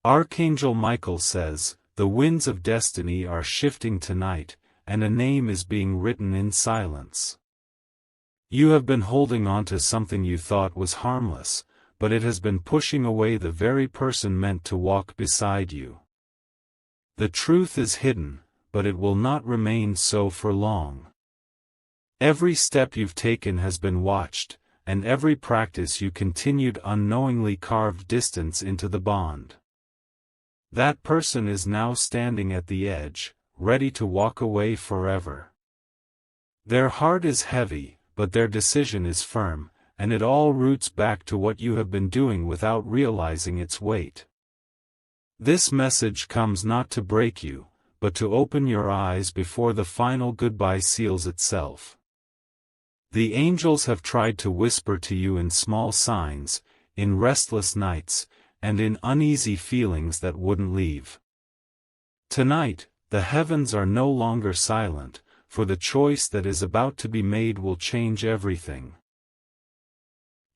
Archangel Michael says, the winds of destiny are shifting tonight, and a name is being written in silence. You have been holding on to something you thought was harmless, but it has been pushing away the very person meant to walk beside you. The truth is hidden, but it will not remain so for long. Every step you've taken has been watched, and every practice you continued unknowingly carved distance into the bond. That person is now standing at the edge, ready to walk away forever. Their heart is heavy, but their decision is firm, and it all roots back to what you have been doing without realizing its weight. This message comes not to break you, but to open your eyes before the final goodbye seals itself. The angels have tried to whisper to you in small signs, in restless nights, and in uneasy feelings that wouldn't leave. Tonight, the heavens are no longer silent, for the choice that is about to be made will change everything.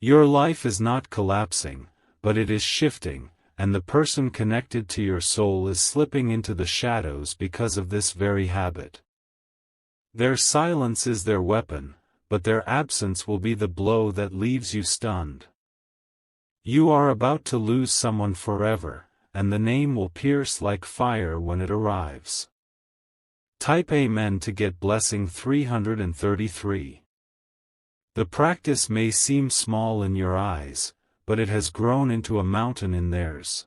Your life is not collapsing, but it is shifting, and the person connected to your soul is slipping into the shadows because of this very habit. Their silence is their weapon, but their absence will be the blow that leaves you stunned. You are about to lose someone forever, and the name will pierce like fire when it arrives. Type Amen to get blessing 333. The practice may seem small in your eyes, but it has grown into a mountain in theirs.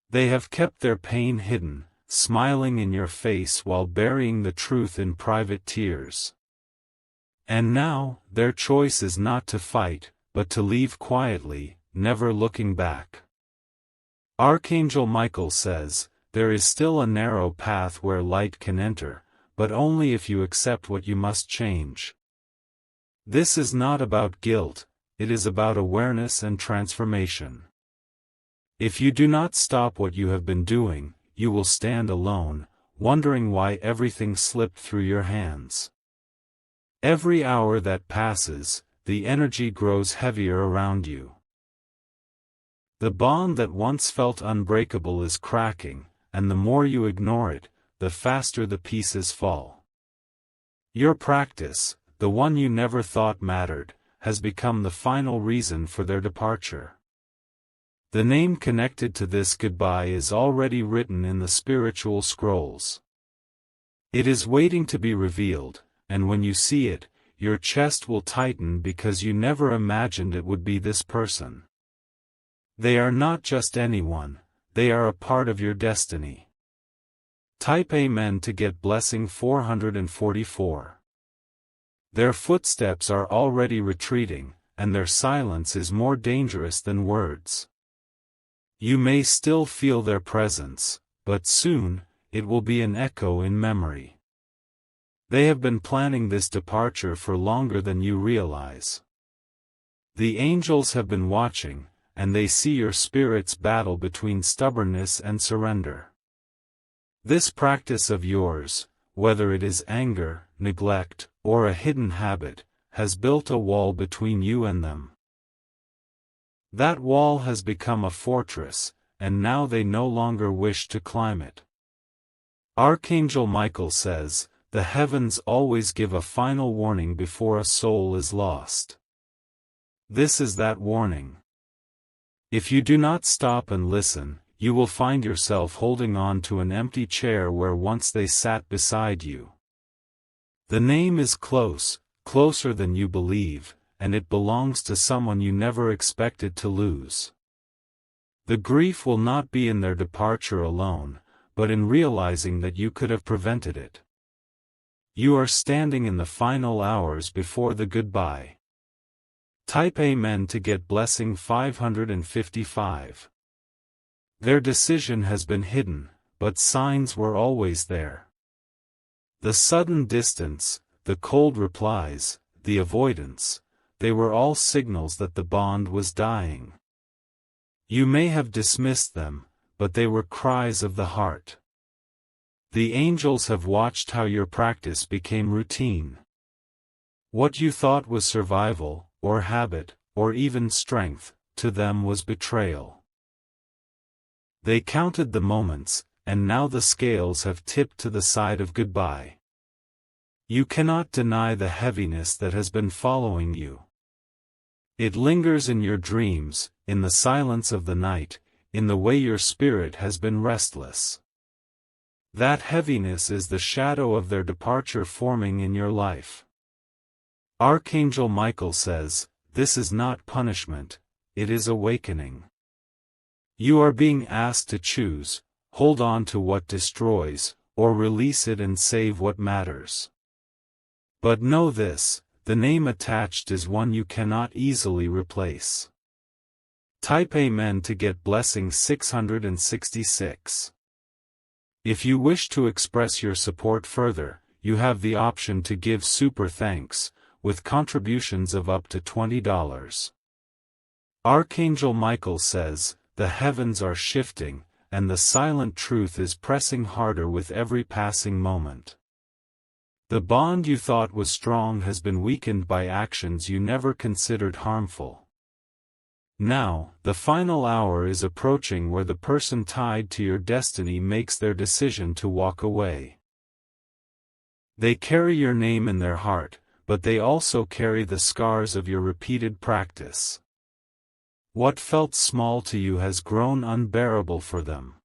They have kept their pain hidden, smiling in your face while burying the truth in private tears. And now, their choice is not to fight, but to leave quietly, never looking back. Archangel Michael says, there is still a narrow path where light can enter, but only if you accept what you must change. This is not about guilt, it is about awareness and transformation. If you do not stop what you have been doing, you will stand alone, wondering why everything slipped through your hands. Every hour that passes, the energy grows heavier around you. The bond that once felt unbreakable is cracking, and the more you ignore it, the faster the pieces fall. Your practice, the one you never thought mattered, has become the final reason for their departure. The name connected to this goodbye is already written in the spiritual scrolls. It is waiting to be revealed, and when you see it, your chest will tighten because you never imagined it would be this person. They are not just anyone, they are a part of your destiny. Type Amen to get blessing 444. Their footsteps are already retreating, and their silence is more dangerous than words. You may still feel their presence, but soon, it will be an echo in memory. They have been planning this departure for longer than you realize. The angels have been watching, and they see your spirit's battle between stubbornness and surrender. This practice of yours, whether it is anger, neglect, or a hidden habit, has built a wall between you and them. That wall has become a fortress, and now they no longer wish to climb it. Archangel Michael says, the heavens always give a final warning before a soul is lost. This is that warning. If you do not stop and listen, you will find yourself holding on to an empty chair where once they sat beside you. The name is close, closer than you believe, and it belongs to someone you never expected to lose. The grief will not be in their departure alone, but in realizing that you could have prevented it. You are standing in the final hours before the goodbye. Type Amen to get blessing 555. Their decision has been hidden, but signs were always there. The sudden distance, the cold replies, the avoidance, they were all signals that the bond was dying. You may have dismissed them, but they were cries of the heart. The angels have watched how your practice became routine. What you thought was survival, or habit, or even strength, to them was betrayal. They counted the moments, and now the scales have tipped to the side of goodbye. You cannot deny the heaviness that has been following you. It lingers in your dreams, in the silence of the night, in the way your spirit has been restless. That heaviness is the shadow of their departure forming in your life. Archangel Michael says, this is not punishment, it is awakening. You are being asked to choose, hold on to what destroys, or release it and save what matters. But know this, the name attached is one you cannot easily replace. Type Amen to get blessing 666. If you wish to express your support further, you have the option to give super thanks, with contributions of up to $20. Archangel Michael says, the heavens are shifting, and the silent truth is pressing harder with every passing moment. The bond you thought was strong has been weakened by actions you never considered harmful. Now, the final hour is approaching where the person tied to your destiny makes their decision to walk away. They carry your name in their heart, but they also carry the scars of your repeated practice. What felt small to you has grown unbearable for them.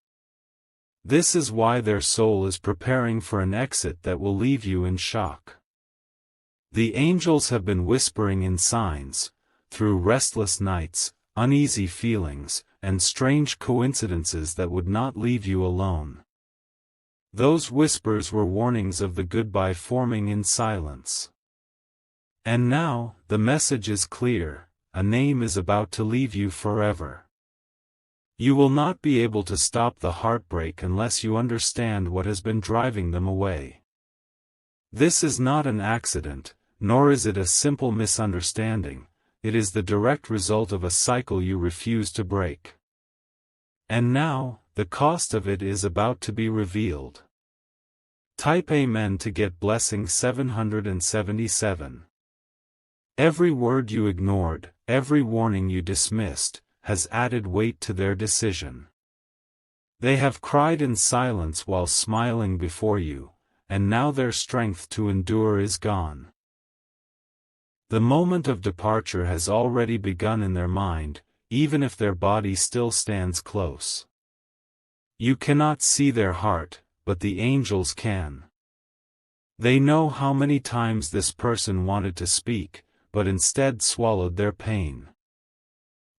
This is why their soul is preparing for an exit that will leave you in shock. The angels have been whispering in signs, through restless nights, uneasy feelings, and strange coincidences that would not leave you alone. Those whispers were warnings of the goodbye forming in silence. And now, the message is clear, a name is about to leave you forever. You will not be able to stop the heartbreak unless you understand what has been driving them away. This is not an accident, nor is it a simple misunderstanding. It is the direct result of a cycle you refuse to break. And now, the cost of it is about to be revealed. Type Amen to get blessing 777. Every word you ignored, every warning you dismissed, has added weight to their decision. They have cried in silence while smiling before you, and now their strength to endure is gone. The moment of departure has already begun in their mind, even if their body still stands close. You cannot see their heart, but the angels can. They know how many times this person wanted to speak, but instead swallowed their pain.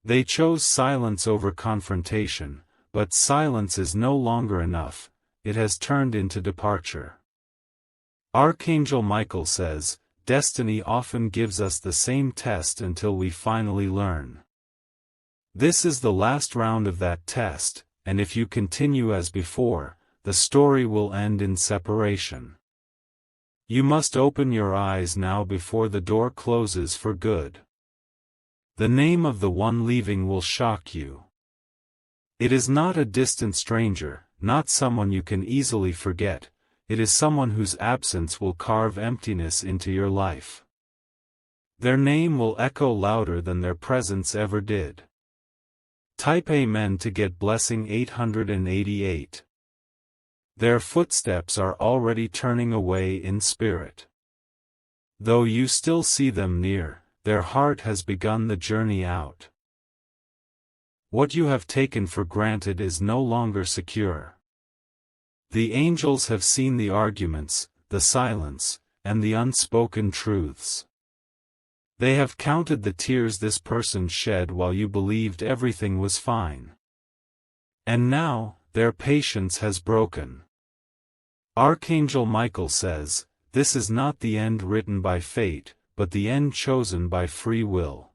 They chose silence over confrontation, but silence is no longer enough, it has turned into departure. Archangel Michael says, destiny often gives us the same test until we finally learn. This is the last round of that test, and if you continue as before, the story will end in separation. You must open your eyes now before the door closes for good. The name of the one leaving will shock you. It is not a distant stranger, not someone you can easily forget. It is someone whose absence will carve emptiness into your life. Their name will echo louder than their presence ever did. Type Amen to get blessing 888. Their footsteps are already turning away in spirit. Though you still see them near, their heart has begun the journey out. What you have taken for granted is no longer secure. The angels have seen the arguments, the silence, and the unspoken truths. They have counted the tears this person shed while you believed everything was fine. And now, their patience has broken. Archangel Michael says, this is not the end written by fate, but the end chosen by free will.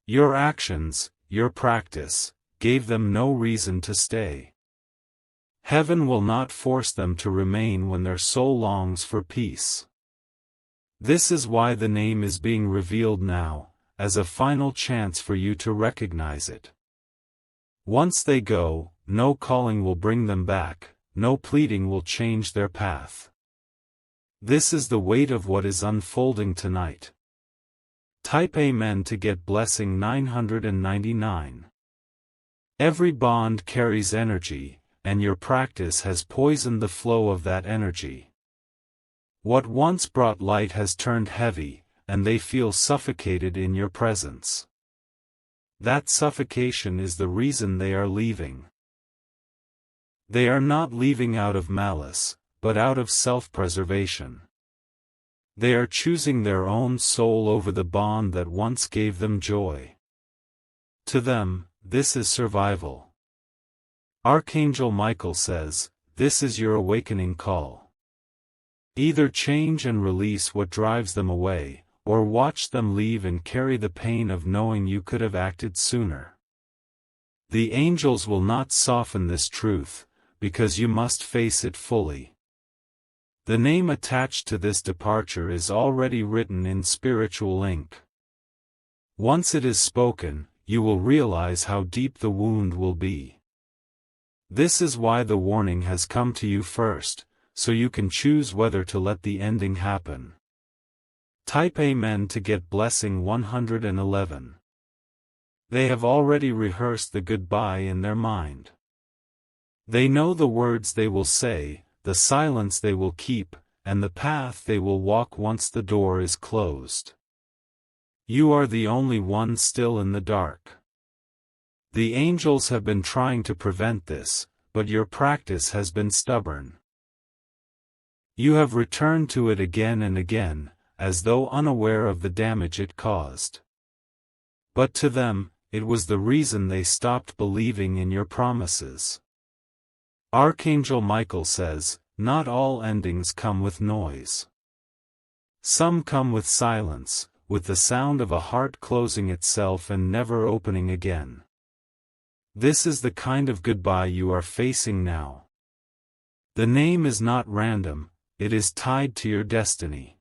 Your actions, your practice, gave them no reason to stay. Heaven will not force them to remain when their soul longs for peace. This is why the name is being revealed now, as a final chance for you to recognize it. Once they go, no calling will bring them back, no pleading will change their path. This is the weight of what is unfolding tonight. Type Amen to get blessing 999. Every bond carries energy, and your practice has poisoned the flow of that energy. What once brought light has turned heavy, and they feel suffocated in your presence. That suffocation is the reason they are leaving. They are not leaving out of malice, but out of self-preservation. They are choosing their own soul over the bond that once gave them joy. To them, this is survival. Archangel Michael says, this is your awakening call. Either change and release what drives them away, or watch them leave and carry the pain of knowing you could have acted sooner. The angels will not soften this truth, because you must face it fully. The name attached to this departure is already written in spiritual ink. Once it is spoken, you will realize how deep the wound will be. This is why the warning has come to you first, so you can choose whether to let the ending happen. Type Amen to get blessing 111. They have already rehearsed the goodbye in their mind. They know the words they will say, the silence they will keep, and the path they will walk once the door is closed. You are the only one still in the dark. The angels have been trying to prevent this, but your practice has been stubborn. You have returned to it again and again, as though unaware of the damage it caused. But to them, it was the reason they stopped believing in your promises. Archangel Michael says, not all endings come with noise. Some come with silence, with the sound of a heart closing itself and never opening again. This is the kind of goodbye you are facing now. The name is not random, it is tied to your destiny.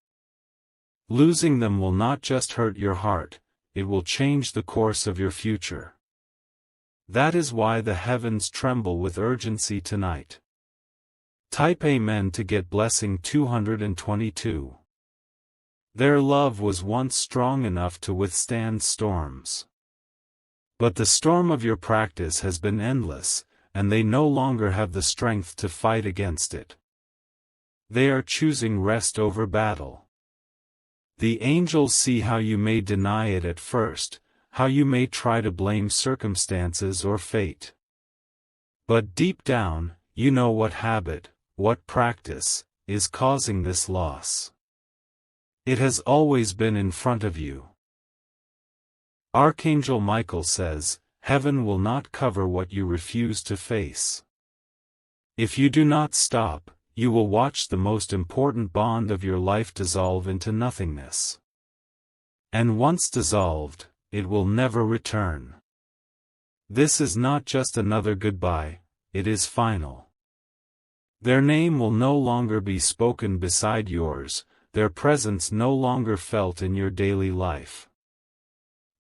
Losing them will not just hurt your heart, it will change the course of your future. That is why the heavens tremble with urgency tonight. Type Amen to get blessing 222. Their love was once strong enough to withstand storms. But the storm of your practice has been endless, and they no longer have the strength to fight against it. They are choosing rest over battle. The angels see how you may deny it at first, how you may try to blame circumstances or fate. But deep down, you know what habit, what practice, is causing this loss. It has always been in front of you. Archangel Michael says, heaven will not cover what you refuse to face. If you do not stop, you will watch the most important bond of your life dissolve into nothingness. And once dissolved, it will never return. This is not just another goodbye, it is final. Their name will no longer be spoken beside yours, their presence no longer felt in your daily life.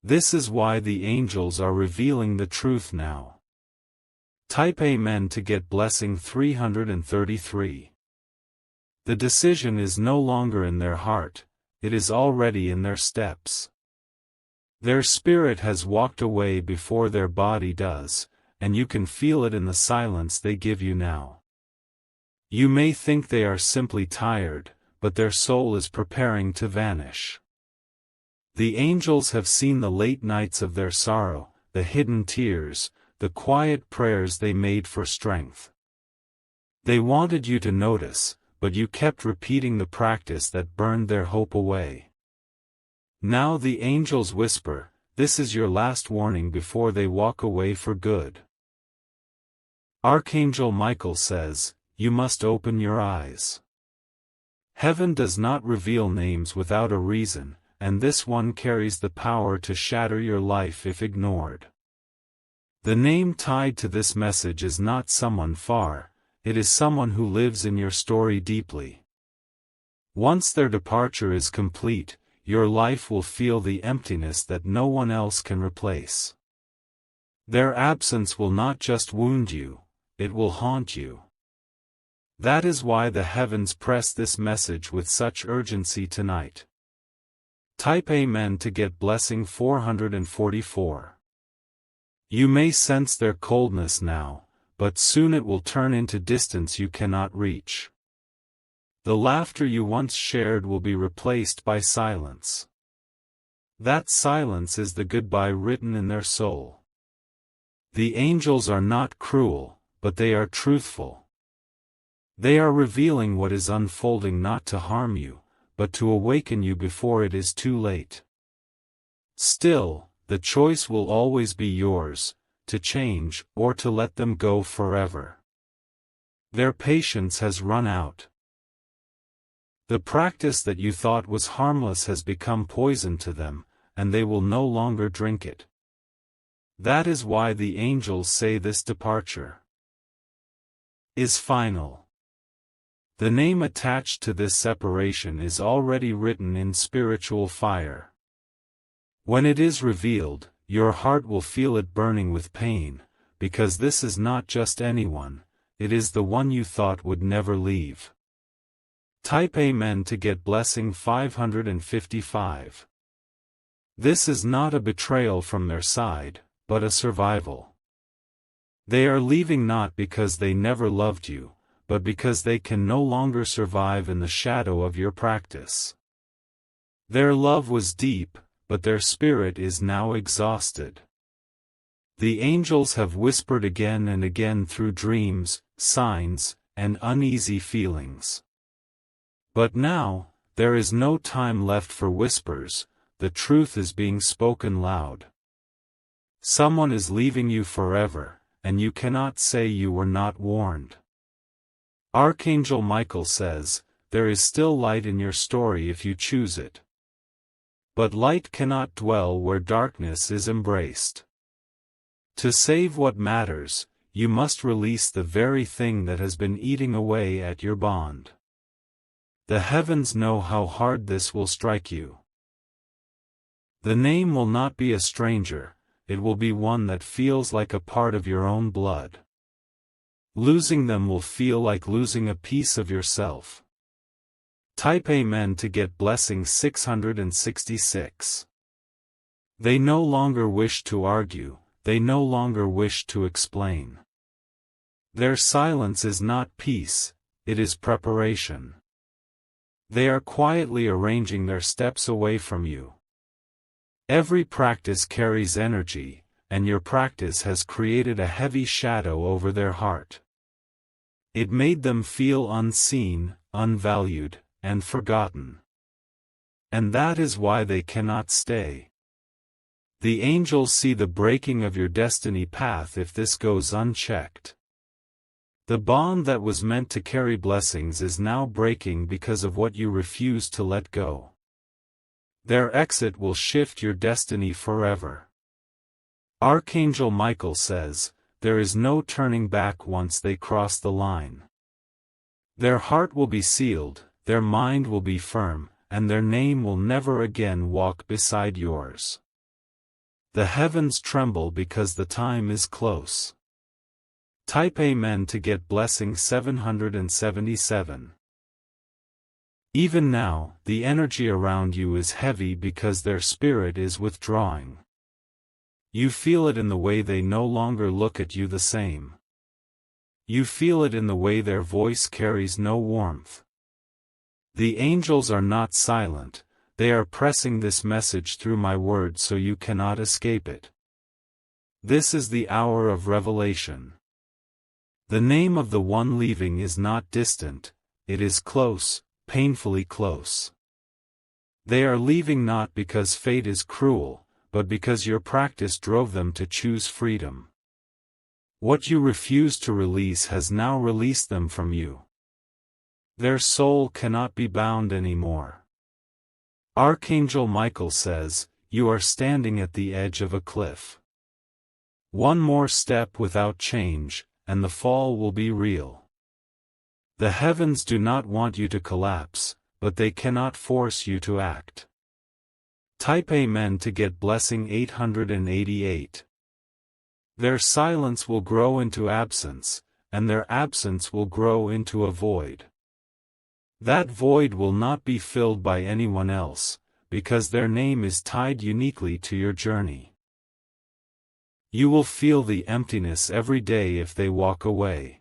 This is why the angels are revealing the truth now. Type Amen to get blessing 333. The decision is no longer in their heart, it is already in their steps. Their spirit has walked away before their body does, and you can feel it in the silence they give you now. You may think they are simply tired, but their soul is preparing to vanish. The angels have seen the late nights of their sorrow, the hidden tears, the quiet prayers they made for strength. They wanted you to notice, but you kept repeating the practice that burned their hope away. Now the angels whisper, this is your last warning before they walk away for good. Archangel Michael says, you must open your eyes. Heaven does not reveal names without a reason, and this one carries the power to shatter your life if ignored. The name tied to this message is not someone far, it is someone who lives in your story deeply. Once their departure is complete, your life will feel the emptiness that no one else can replace. Their absence will not just wound you, it will haunt you. That is why the heavens press this message with such urgency tonight. Type Amen to get blessing 444. You may sense their coldness now, but soon it will turn into distance you cannot reach. The laughter you once shared will be replaced by silence. That silence is the goodbye written in their soul. The angels are not cruel, but they are truthful. They are revealing what is unfolding not to harm you, but to awaken you before it is too late. Still, the choice will always be yours, to change or to let them go forever. Their patience has run out. The practice that you thought was harmless has become poison to them, and they will no longer drink it. That is why the angels say this departure is final. The name attached to this separation is already written in spiritual fire. When it is revealed, your heart will feel it burning with pain, because this is not just anyone, it is the one you thought would never leave. Type Amen to get blessing 555. This is not a betrayal from their side, but a survival. They are leaving not because they never loved you, but because they can no longer survive in the shadow of your practice. Their love was deep, but their spirit is now exhausted. The angels have whispered again and again through dreams, signs, and uneasy feelings. But now, there is no time left for whispers, the truth is being spoken loud. Someone is leaving you forever, and you cannot say you were not warned. Archangel Michael says, there is still light in your story if you choose it. But light cannot dwell where darkness is embraced. To save what matters, you must release the very thing that has been eating away at your bond. The heavens know how hard this will strike you. The name will not be a stranger, it will be one that feels like a part of your own blood. Losing them will feel like losing a piece of yourself. Type Amen to get blessing 666. They no longer wish to argue, they no longer wish to explain. Their silence is not peace, it is preparation. They are quietly arranging their steps away from you. Every practice carries energy, and your practice has created a heavy shadow over their heart. It made them feel unseen, unvalued, and forgotten. And that is why they cannot stay. The angels see the breaking of your destiny path if this goes unchecked. The bond that was meant to carry blessings is now breaking because of what you refuse to let go. Their exit will shift your destiny forever. Archangel Michael says, there is no turning back once they cross the line. Their heart will be sealed, their mind will be firm, and their name will never again walk beside yours. The heavens tremble because the time is close. Type Amen to get blessing 777. Even now, the energy around you is heavy because their spirit is withdrawing. You feel it in the way they no longer look at you the same. You feel it in the way their voice carries no warmth. The angels are not silent, they are pressing this message through my words so you cannot escape it. This is the hour of revelation. The name of the one leaving is not distant, it is close, painfully close. They are leaving not because fate is cruel, but because your practice drove them to choose freedom. What you refused to release has now released them from you. Their soul cannot be bound anymore. Archangel Michael says, you are standing at the edge of a cliff. One more step without change, and the fall will be real. The heavens do not want you to collapse, but they cannot force you to act. Type Amen to get blessing 888. Their silence will grow into absence, and their absence will grow into a void. That void will not be filled by anyone else, because their name is tied uniquely to your journey. You will feel the emptiness every day if they walk away.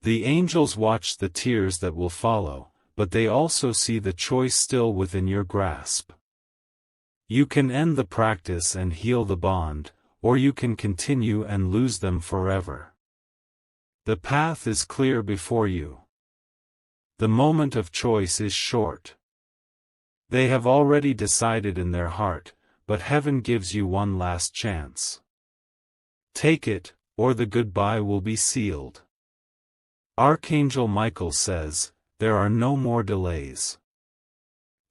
The angels watch the tears that will follow, but they also see the choice still within your grasp. You can end the practice and heal the bond, or you can continue and lose them forever. The path is clear before you. The moment of choice is short. They have already decided in their heart, but heaven gives you one last chance. Take it, or the goodbye will be sealed. Archangel Michael says, there are no more delays.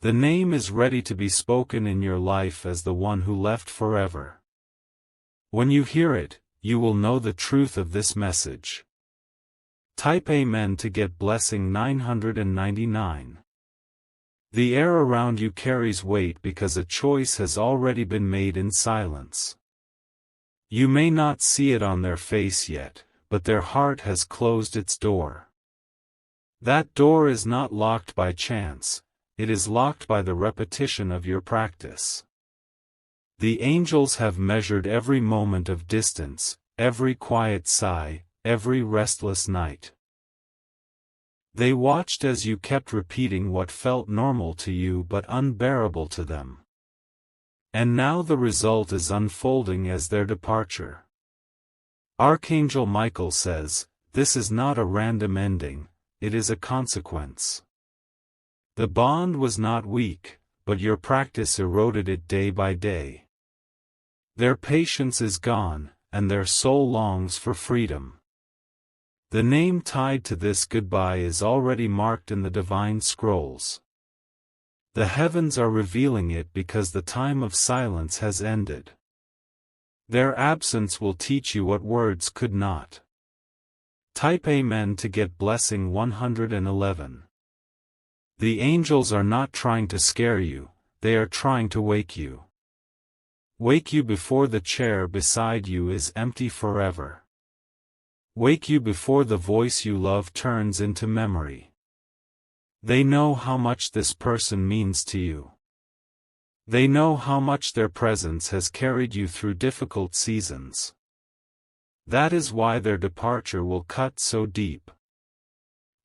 The name is ready to be spoken in your life as the one who left forever. When you hear it, you will know the truth of this message. Type Amen to get blessing 999. The air around you carries weight because a choice has already been made in silence. You may not see it on their face yet, but their heart has closed its door. That door is not locked by chance, it is locked by the repetition of your practice. The angels have measured every moment of distance, every quiet sigh, every restless night. They watched as you kept repeating what felt normal to you but unbearable to them. And now the result is unfolding as their departure. Archangel Michael says, this is not a random ending, it is a consequence. The bond was not weak, but your practice eroded it day by day. Their patience is gone, and their soul longs for freedom. The name tied to this goodbye is already marked in the divine scrolls. The heavens are revealing it because the time of silence has ended. Their absence will teach you what words could not. Type Amen to get blessing 111. The angels are not trying to scare you, they are trying to wake you. Wake you before the chair beside you is empty forever. Wake you before the voice you love turns into memory. They know how much this person means to you. They know how much their presence has carried you through difficult seasons. That is why their departure will cut so deep.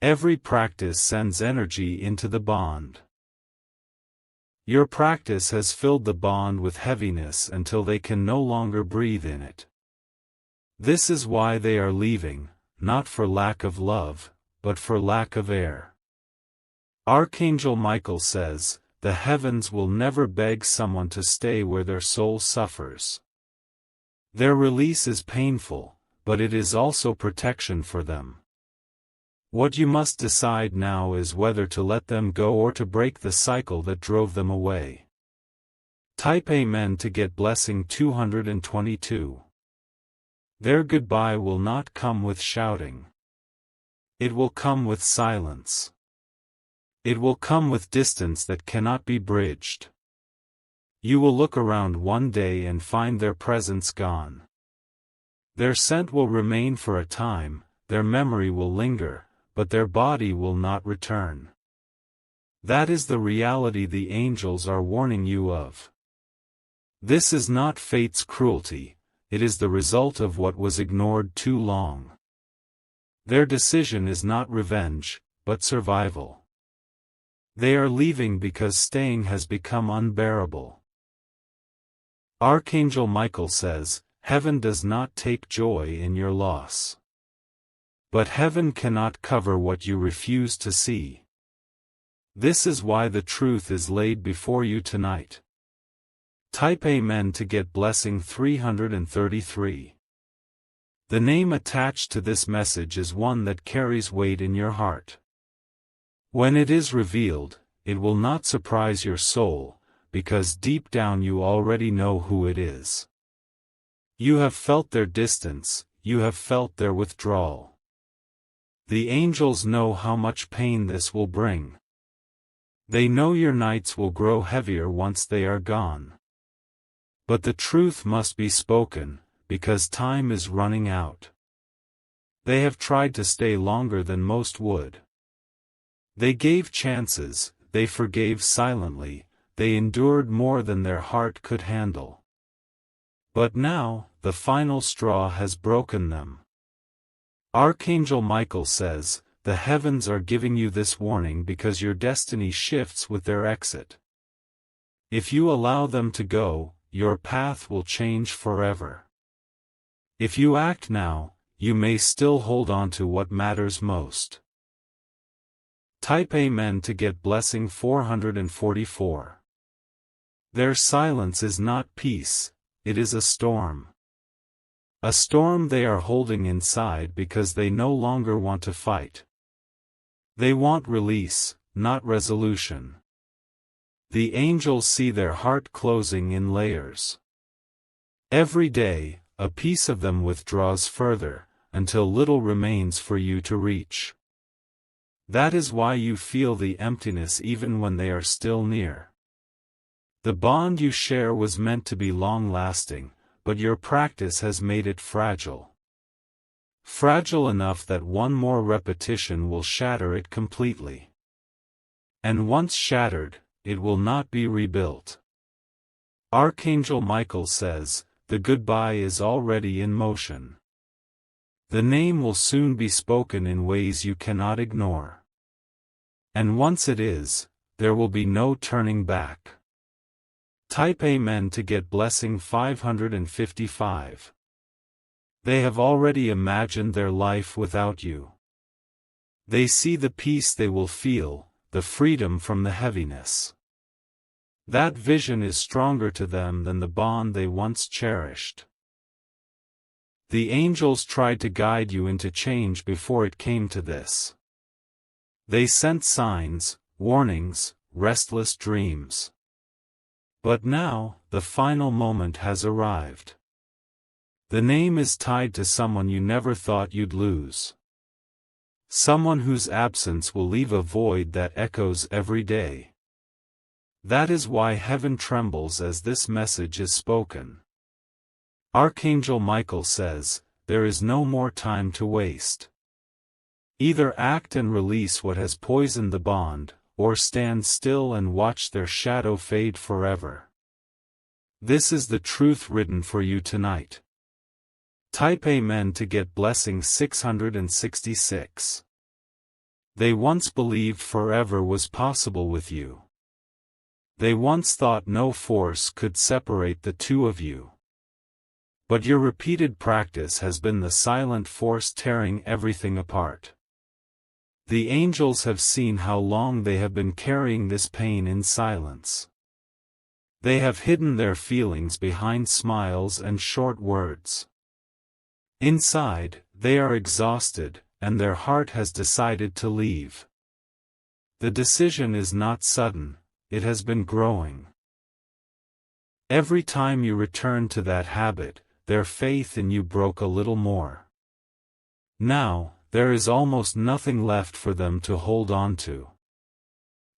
Every practice sends energy into the bond. Your practice has filled the bond with heaviness until they can no longer breathe in it. This is why they are leaving, not for lack of love, but for lack of air. Archangel Michael says, the heavens will never beg someone to stay where their soul suffers. Their release is painful, but it is also protection for them. What you must decide now is whether to let them go or to break the cycle that drove them away. Type Amen to get blessing 222. Their goodbye will not come with shouting. It will come with silence. It will come with distance that cannot be bridged. You will look around one day and find their presence gone. Their scent will remain for a time, their memory will linger, but their body will not return. That is the reality the angels are warning you of. This is not fate's cruelty. It is the result of what was ignored too long. Their decision is not revenge, but survival. They are leaving because staying has become unbearable. Archangel Michael says, heaven does not take joy in your loss. But heaven cannot cover what you refuse to see. This is why the truth is laid before you tonight. Type Amen to get blessing 333. The name attached to this message is one that carries weight in your heart. When it is revealed, it will not surprise your soul, because deep down you already know who it is. You have felt their distance, you have felt their withdrawal. The angels know how much pain this will bring. They know your nights will grow heavier once they are gone. But the truth must be spoken, because time is running out. They have tried to stay longer than most would. They gave chances, they forgave silently, they endured more than their heart could handle. But now, the final straw has broken them. Archangel Michael says, the heavens are giving you this warning because your destiny shifts with their exit. If you allow them to go, your path will change forever. If you act now, you may still hold on to what matters most. Type Amen to get blessing 444. Their silence is not peace, it is a storm. A storm they are holding inside because they no longer want to fight. They want release, not resolution. The angels see their heart closing in layers. Every day, a piece of them withdraws further, until little remains for you to reach. That is why you feel the emptiness even when they are still near. The bond you share was meant to be long-lasting, but your practice has made it fragile. Fragile enough that one more repetition will shatter it completely. And once shattered, it will not be rebuilt. Archangel Michael says, the goodbye is already in motion. The name will soon be spoken in ways you cannot ignore. And once it is, there will be no turning back. Type Amen to get blessing 555. They have already imagined their life without you. They see the peace they will feel, the freedom from the heaviness. That vision is stronger to them than the bond they once cherished. The angels tried to guide you into change before it came to this. They sent signs, warnings, restless dreams. But now, the final moment has arrived. The name is tied to someone you never thought you'd lose. Someone whose absence will leave a void that echoes every day. That is why heaven trembles as this message is spoken. Archangel Michael says, there is no more time to waste. Either act and release what has poisoned the bond, or stand still and watch their shadow fade forever. This is the truth written for you tonight. Type Amen to get blessing 666. They once believed forever was possible with you. They once thought no force could separate the two of you. But your repeated practice has been the silent force tearing everything apart. The angels have seen how long they have been carrying this pain in silence. They have hidden their feelings behind smiles and short words. Inside, they are exhausted, and their heart has decided to leave. The decision is not sudden, it has been growing. Every time you return to that habit, their faith in you broke a little more. Now, there is almost nothing left for them to hold on to.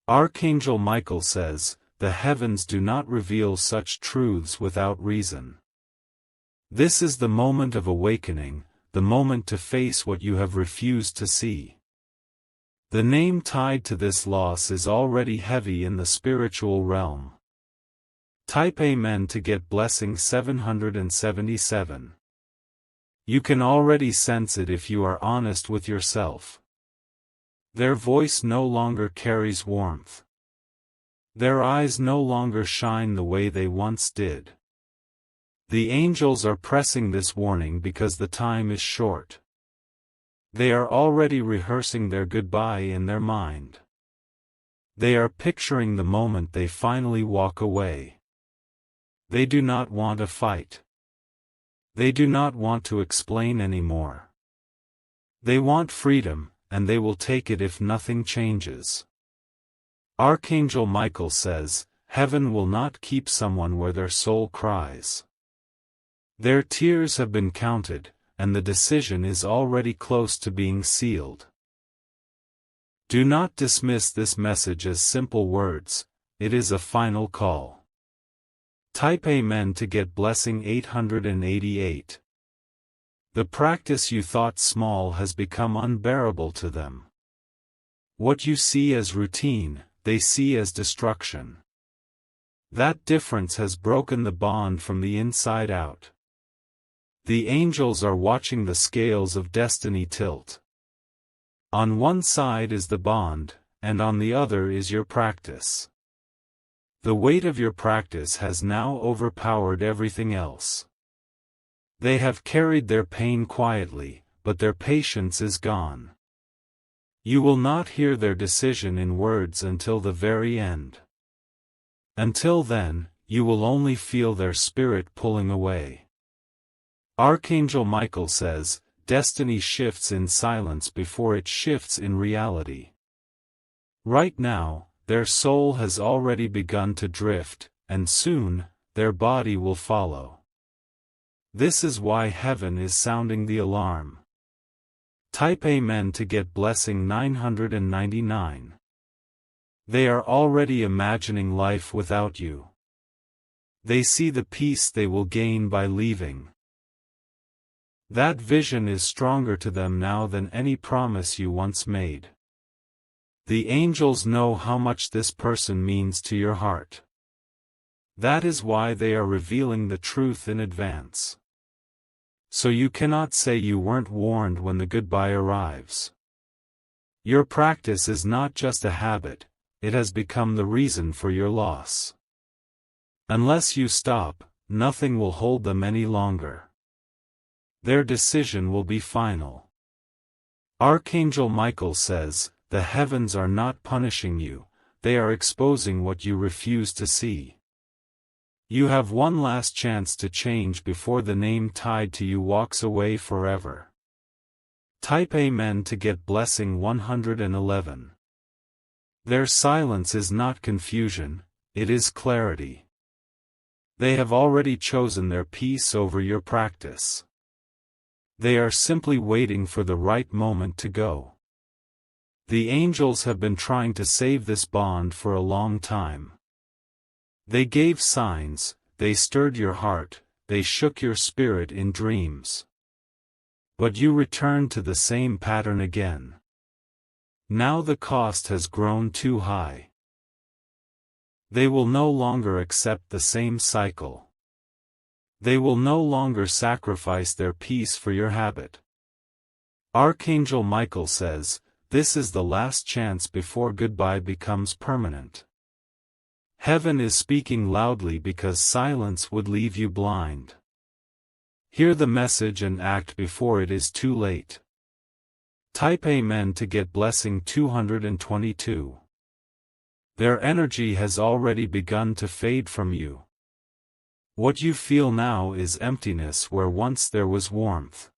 Archangel Michael says, the heavens do not reveal such truths without reason. This is the moment of awakening, the moment to face what you have refused to see. The name tied to this loss is already heavy in the spiritual realm. Type Amen to get blessing 777. You can already sense it if you are honest with yourself. Their voice no longer carries warmth. Their eyes no longer shine the way they once did. The angels are pressing this warning because the time is short. They are already rehearsing their goodbye in their mind. They are picturing the moment they finally walk away. They do not want a fight. They do not want to explain anymore. They want freedom, and they will take it if nothing changes. Archangel Michael says, heaven will not keep someone where their soul cries. Their tears have been counted, and the decision is already close to being sealed. Do not dismiss this message as simple words, it is a final call. Type Amen to get blessing 888. The practice you thought small has become unbearable to them. What you see as routine, they see as destruction. That difference has broken the bond from the inside out. The angels are watching the scales of destiny tilt. On one side is the bond, and on the other is your practice. The weight of your practice has now overpowered everything else. They have carried their pain quietly, but their patience is gone. You will not hear their decision in words until the very end. Until then, you will only feel their spirit pulling away. Archangel Michael says, destiny shifts in silence before it shifts in reality. Right now, their soul has already begun to drift, and soon, their body will follow. This is why heaven is sounding the alarm. Type Amen to get blessing 999. They are already imagining life without you. They see the peace they will gain by leaving. That vision is stronger to them now than any promise you once made. The angels know how much this person means to your heart. That is why they are revealing the truth in advance. So you cannot say you weren't warned when the goodbye arrives. Your practice is not just a habit, it has become the reason for your loss. Unless you stop, nothing will hold them any longer. Their decision will be final. Archangel Michael says, the heavens are not punishing you, they are exposing what you refuse to see. You have one last chance to change before the name tied to you walks away forever. Type Amen to get blessing 111. Their silence is not confusion, it is clarity. They have already chosen their peace over your practice. They are simply waiting for the right moment to go. The angels have been trying to save this bond for a long time. They gave signs, they stirred your heart, they shook your spirit in dreams. But you returned to the same pattern again. Now the cost has grown too high. They will no longer accept the same cycle. They will no longer sacrifice their peace for your habit. Archangel Michael says, this is the last chance before goodbye becomes permanent. Heaven is speaking loudly because silence would leave you blind. Hear the message and act before it is too late. Type Amen to get blessing 222. Their energy has already begun to fade from you. What you feel now is emptiness where once there was warmth.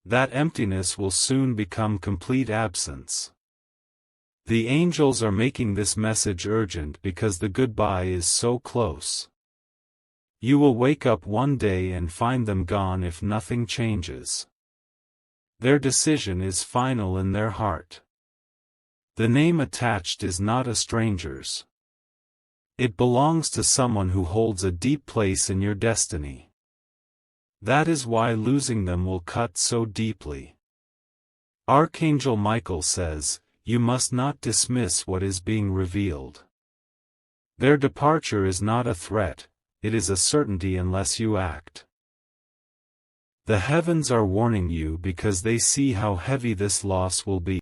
That emptiness will soon become complete absence. The angels are making this message urgent because the goodbye is so close. You will wake up one day and find them gone if nothing changes. Their decision is final in their heart. The name attached is not a stranger's. It belongs to someone who holds a deep place in your destiny. That is why losing them will cut so deeply. Archangel Michael says, you must not dismiss what is being revealed. Their departure is not a threat, it is a certainty unless you act. The heavens are warning you because they see how heavy this loss will be.